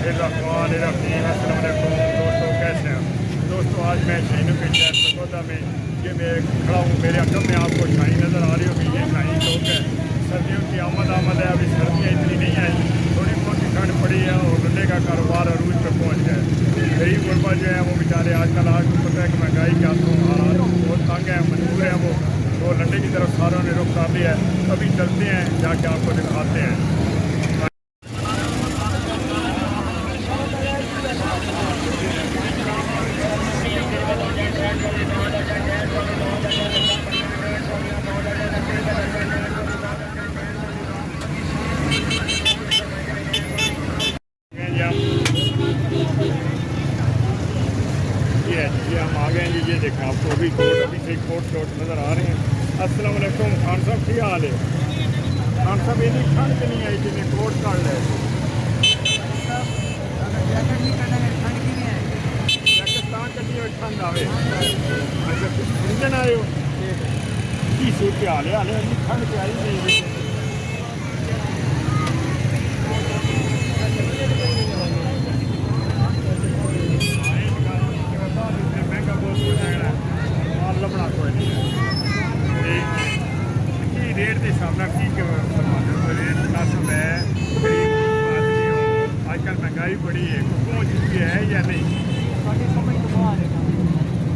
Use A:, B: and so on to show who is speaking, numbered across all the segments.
A: दोस्तों कैसे हैं दोस्तों। आज मैं शाहीनों के शहर सरगोदा में ये मैं खड़ा हूँ। मेरे अकब में आपको शाही नज़र आ रही होगी। ये शाही चौक है। सर्दियों की आमद है। अभी सर्दियाँ इतनी नहीं आई, थोड़ी बहुत ठंड पड़ी है और गन्ने का कारोबार अरूज पर पहुँच गया है। गरीब गुरबा जो है वो बेचारे आजकल आपको पता है कि महंगाई के हाथों हालात बहुत तंग है, मजबूर है वो लंडे की तरफ सारों ने रुख कर लिया है। अभी चलते हैं, जाके आपको दिखाते हैं। जी हम आ गए हैं जी। ये देखें आपको अभी से कोट शोट नज़र आ रहे हैं। अस्सलाम वालेकुम खान साहब, क्या हाल है? खान साहब इतनी ठंड तो नहीं आई जिन्हें कोट कर ले पाकिस्तान कटी हुई ठंड आवे। अच्छा इंजन आए हो की सूट के हाल है? हाल ठंड पे आई नहीं। लभना कोई नहीं है रेट के हिसाब से की रेट मुनासिब है। गरीब आदमी हो, आजकल महंगाई बड़ी है, पहुँच चुकी है या नहीं?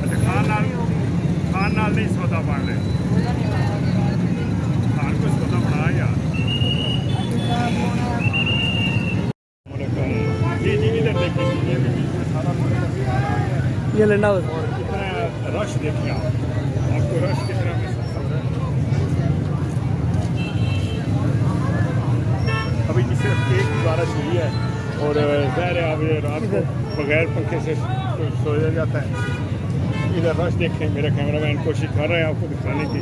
A: अच्छा खान नाल नहीं सौदा बन रहे, खान को सौदा बना यार। जी जी इधर देखिए ये भी सारा
B: ये लंडा
A: और कितना रश देखिए आपको रश कितना महसूस हो रहा है। अभी जिसे एक गुजारिश हुई है और ज़ाहिर है अब रात को बगैर पंखे से सोया जाता है। इधर रश देखें, मेरा कैमरामैन कोशिश कर रहा है आपको दिखाने की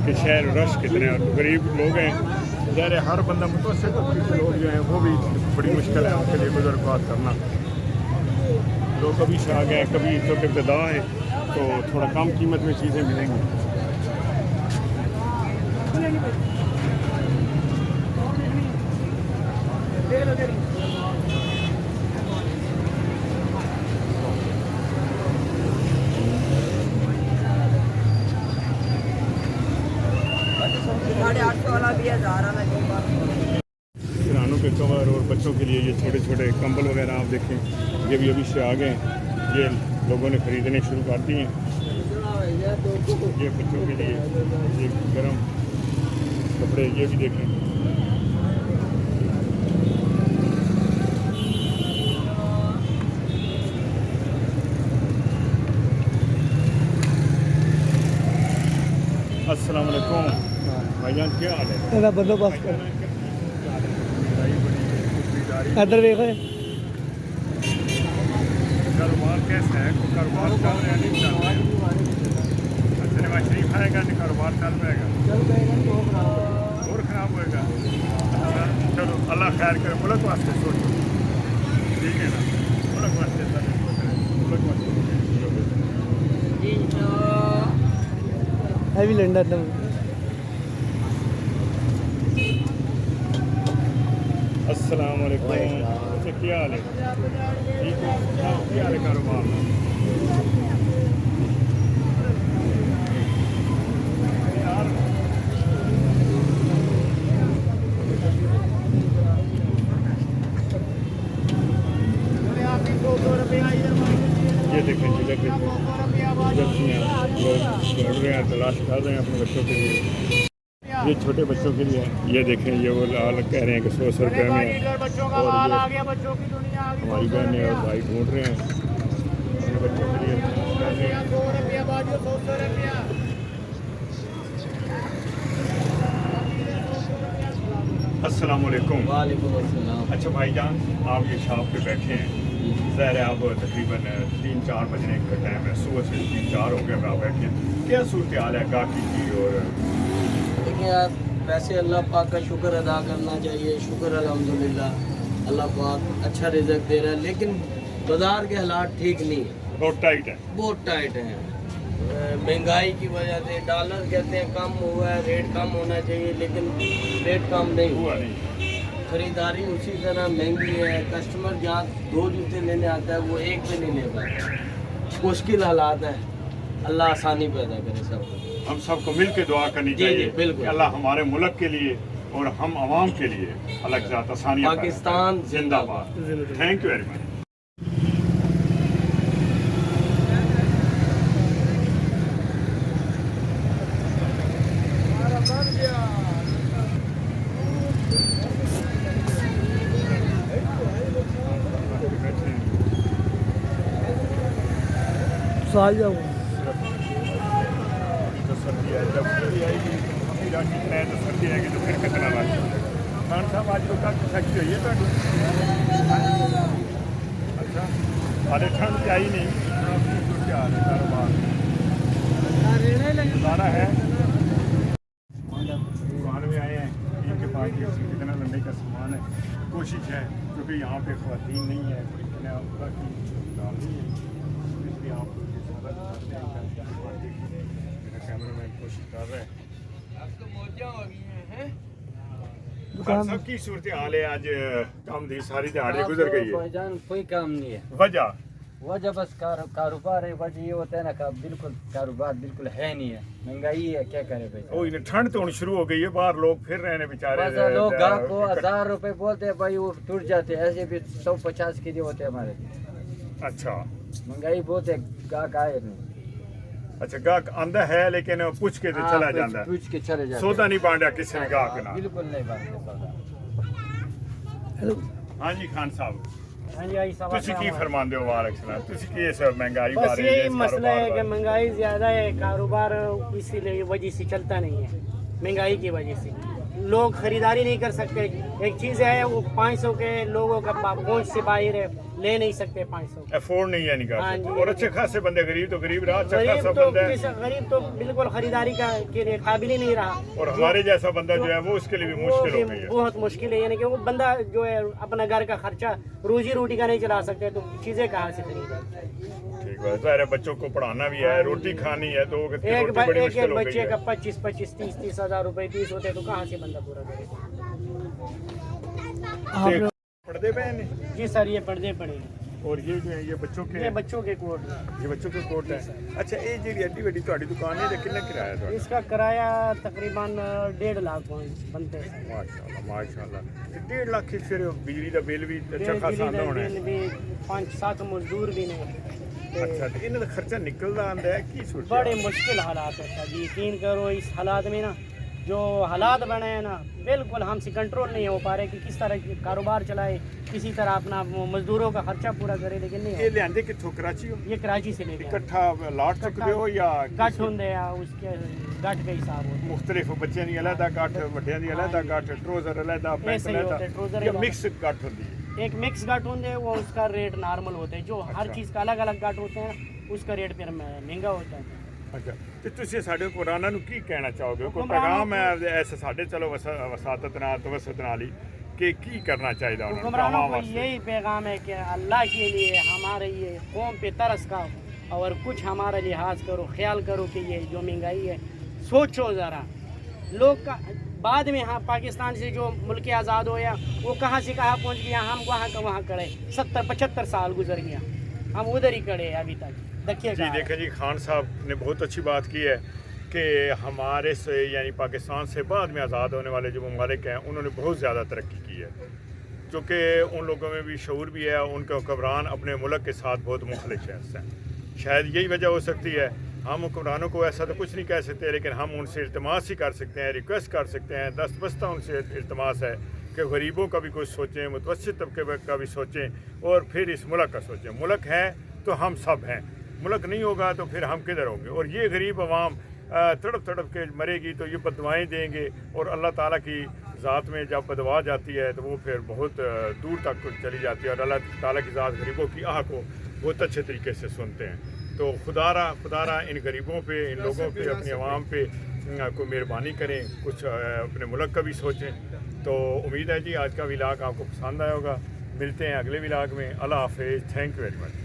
A: कि शहर रश कितने और गरीब लोग हैं। ज़ाहिर है हर बंदा मुतवस्सित लोग जो हैं वो भी बड़ी मुश्किल है आपके लिए गुजरबात करना। लोग कभी से आ गए, कभी तो इब्तदा है, तो थोड़ा कम कीमत में चीज़ें मिलेंगी। किरानों के कवर और बच्चों के लिए ये छोटे छोटे कंबल वगैरह आप देखें, ये भी अभी से आ गए। ये लोगों ने ख़रीदने शुरू कर दिए हैं। ये बच्चों के लिए ये गर्म कपड़े ये भी देखें। अस्सलाम वालेकुम भाईजान, क्या हाल है?
B: बंदोबस्त कर इधर देखो।
A: कारोबार कैसा है? कारोबार चल रहा है नहीं चल रहा है? अच्छा नवाज शरीफ आएगा नहीं कारोबार चल पाएगा? और ख़राब होएगा। अच्छा चलो अल्लाह खैर करे, मुल्क वास्ते सोचो, ठीक है ना? मुल्क वास्ते मुल्क वास्ते
B: है भी लंडा एकदम।
A: अस्सलाम वालेकुम। अच्छा क्या हाल है? ठीक है, क्या हाल है कारोबार? ये देखें जिधर बच्चियाँ लोग दौड़ रहे हैं, तलाश कर रहे हैं अपने बच्चों के लिए। ये छोटे बच्चों के लिए ये देखें, ये वो लाल कह रहे हैं कि 100 रुपये में है। और ये हमारी बहनें और भाई ढूंढ रहे हैं अपने बच्चों के लिए। अस्सलाम वालेकुम। अच्छा भाईजान, आप ये शॉप पे बैठे हैं, ज़ाहिर है आप तकरीबन 3-4 बजने का टाइम है, सुबह से 3-4 हो गए आप बैठे हैं। क्या सूरत हाल है गाकी की? और
C: देखिए यार, वैसे अल्लाह पाक का शुक्र अदा करना चाहिए। शुक्र अल्हम्दुलिल्लाह, अल्लाह पाक अच्छा रिज़्क दे रहा है, लेकिन बाज़ार के हालात ठीक नहीं है,
A: बहुत टाइट है।
C: बहुत टाइट हैं। महंगाई की वजह से डॉलर कहते हैं कम हुआ है, रेट कम होना चाहिए, लेकिन रेट कम नहीं
A: हुआ
C: हुआ।
A: नहीं।
C: खरीदारी उसी तरह महंगी है। कस्टमर जहाँ 2 जूते लेने आता है वो एक पे नहीं ले पाता। मुश्किल हालात है। अल्लाह आसानी पैदा करे सबको।
A: हम सबको मिल के दुआ करनी
C: जी,
A: चाहिए
C: बिल्कुल।
A: कि अल्लाह हमारे मुल्क के लिए और हम आवाम के लिए अलग जात आसानियाँ
C: पाकिस्तान
A: जिंदाबाद। Thank you very much.
B: साल जाओ
A: तो सर्दी है, जब सर्दी आएगी अभी राशि है तो सर्दी आएगी तो फिर कितना राशि खान साहब आज लोग काफ़ी सख्ती हुई है तो अच्छा अरे ठंड तो आई नहीं क्या हाल है कारोबार सारा है दुकान में आए हैं इनके पास ये कितना लंबे का सामान है। कोशिश है क्योंकि यहाँ पे ख़वातीन नहीं है इतने अवसर की डाल नहीं है इसलिए आप मेरा कैमरामैन कोशिश कर रहा है। दुकान सबकी सूरत हाल है आज काम दी सारी दिहाड़ी गुजर गई है।
D: भाईजान कोई काम नहीं है।
A: वजह
D: बस कारोबार है। वजह ये होता है ना कि बिल्कुल कारोबार बिल्कुल है नहीं है। महंगाई है, क्या करे भाई।
A: ओ इन्हें ठंड तो शुरू हो गई है बाहर लोग फिर रहे हैं बेचारे।
D: बस लोग गाहक को 1000 रुपए बोलते हैं भाई वो टूट जाते हैं। ऐसे भी 150 के लिए होते हैं हमारे।
A: अच्छा
D: महंगाई बहुत है, गाहक आए नहीं।
A: अच्छा गाहक आंदा है लेकिन पूछ के तो चला जाता है।
D: पूछ के चले जाते
A: सौदा नहीं बांटा किसी ने गाहक ना।
D: बिल्कुल नहीं बांटते सौदा।
A: हाँ जी खान साहब
B: हाँ जी, आई सब
A: तुसी की फरमांदे हो वालेकुम सलाम तुसी की सब महंगाई
B: बस
A: बारे
B: यही मसला है कि महंगाई ज़्यादा है, कारोबार इसीलिए वजह से चलता नहीं है। महंगाई की वजह से लोग खरीदारी नहीं कर सकते। एक चीज़ है वो 500 के लोगों का पहुंच से बाहर है, ले नहीं सकते 500।
A: अफोर्ड नहीं है निकाल
B: हाँ
A: सकते।
B: जी।
A: और अच्छे खासे बंदे गरीब तो गरीब रहा अच्छा खासा बंदा है
B: गरीब तो बिल्कुल खरीदारी का के लिए काबिल ही नहीं रहा।
A: और हमारे जैसा बंदा जो है वो उसके लिए भी मुश्किल हो गई है।
B: बहुत मुश्किल है, यानी कि वो बंदा जो है अपना घर का खर्चा रोजी रोटी का नहीं चला सकते तो चीज़ें कहाँ से खरीदें।
A: ठीक है सारे बच्चों को पढ़ाना भी है रोटी खानी है तो रोटी
B: एक
A: बड़ी मुश्किल हो गई
B: बच्चे
A: है।
B: का 25-25 30-30 हज़ार रुपए फीस होते हैं तो कहाँ से बंदा पूरा करे।
A: पढ़ते पे हैं
B: जी सर, ये पर्दे पड़े हैं।
A: और ये जो है ये बच्चों के
B: ये बच्चों के कोट हैं।
A: ये बच्चों के कोट है। अच्छा ये जी एड्डी वड्डी ਤੁਹਾਡੀ दुकान है कितना किराया है ਤੁਹਾਡਾ?
B: इसका किराया तकरीबन 1.5 लाख बनते हैं।
A: माशाल्लाह माशाल्लाह 1.5 लाख की फिर बिजली का बिल भी अच्छा खासा आंदा होना है।
B: बिल भी 5-7 मजदूर भी नहीं।
A: अच्छा तो इन्हें खर्चा निकलदा आंदा है की सूरत
B: बड़े मुश्किल हालात है सर जी, यकीन करो इस हालात में ना जो हालात बने हैं ना बिल्कुल हमसे कंट्रोल नहीं हो पा रहे कि किस तरह की कारोबार चलाए, किसी तरह अपना मजदूरों का खर्चा पूरा करे, लेकिन नहीं
A: ये लियांदे किथों कराची हो?
B: ये कराची से लेके
A: इकट्ठा लाट चुकदे हो या
B: गठ होंगे या उसके गठ के हिसाब होते
A: मुख्तलिफ बच्चों की अलहदा गठ वड्डियां की अलहदा गठ ट्रोजर अलहदा पैंट
B: ऐसे ही होते हैं,
A: अलहदा
B: ट्राउजर
A: या
B: अलग।
A: मिक्स गठ होती है।
B: एक मिक्स गठ होंगे वो उसका रेट नॉर्मल होता है, जो हर
A: अच्छा।
B: चीज़ का अलग अलग गठ होते हैं उसका रेट फिर महंगा होता है।
A: अच्छा ਤੇ ਤੁਸੀਂ ਸਾਡੇ ਹੁਕਮਰਾਨਾਂ ਨੂੰ ਕੀ ਕਹਿਣਾ ਚਾਹੋਗੇ ਕੋਈ
B: ਹੁਕਮਰਾਨਾਂ
A: ਪੈਗਾਮ ਹੈ ਐਸੇ ਸਾਡੇ ਚਲੋ ਵਸਾਤਤ ਨਾਲ ਤਵਸਤ ਨਾਲ ਹੀ कि ਕੀ करना चाहिए उन्हें
B: हुक्मरानों
A: आवाम
B: को
A: वास्ते?
B: यही पैगाम है कि अल्लाह के लिए हमारे ये कौम पे तरस खाओ और कुछ हमारा लिहाज करो, ख्याल करो कि ये जो महंगाई है सोचो ज़रा। लोग का बाद में हाँ पाकिस्तान से जो मुल्क आज़ाद होया वो कहाँ से कहाँ पहुँच गया, हम वहाँ का वहाँ खड़े 70-75 साल गुजर गया, हम उधर ही खड़े हैं अभी तक। देखिए
A: जी देखें जी खान साहब ने बहुत अच्छी बात की है कि हमारे से यानी पाकिस्तान से बाद में आज़ाद होने वाले जो ममालिक हैं उन्होंने बहुत ज़्यादा तरक्की की है, क्योंकि उन लोगों में भी शऊर भी है, उनके हुक्मरान अपने मुल्क के साथ बहुत मुखलिस हैं। शायद यही वजह हो सकती है। हम हुक्मरानों को ऐसा तो कुछ नहीं कह सकते, लेकिन हम उनसे इल्तमास ही कर सकते हैं, रिक्वेस्ट कर सकते हैं, दस्तबस्ता उनसे इल्तमास है कि गरीबों का भी कुछ सोचें, मुतवस्सित तबके का भी सोचें और फिर इस मुल्क का सोचें। मुल्क है तो हम सब हैं, मुल्क नहीं होगा तो फिर हम किधर होंगे। और ये गरीब आवाम तड़प तड़प के मरेगी तो ये बददुआएँ देंगे और अल्लाह ताला की ज़ात में जब बदवा जाती है तो वो फिर बहुत दूर तक चली जाती है और अल्लाह ताला की ज़ात गरीबों की आह को बहुत अच्छे तरीके से सुनते हैं। तो खुदारा इन गरीबों पे, इन लोगों पे, अपनी आवाम पे को मेहरबानी करें, कुछ अपने मुल्क का भी सोचें। तो उम्मीद है जी आज का व्लॉग आपको पसंद आया होगा। मिलते हैं अगले व्लॉग में। अल्लाह हाफिज़। Thank you very much.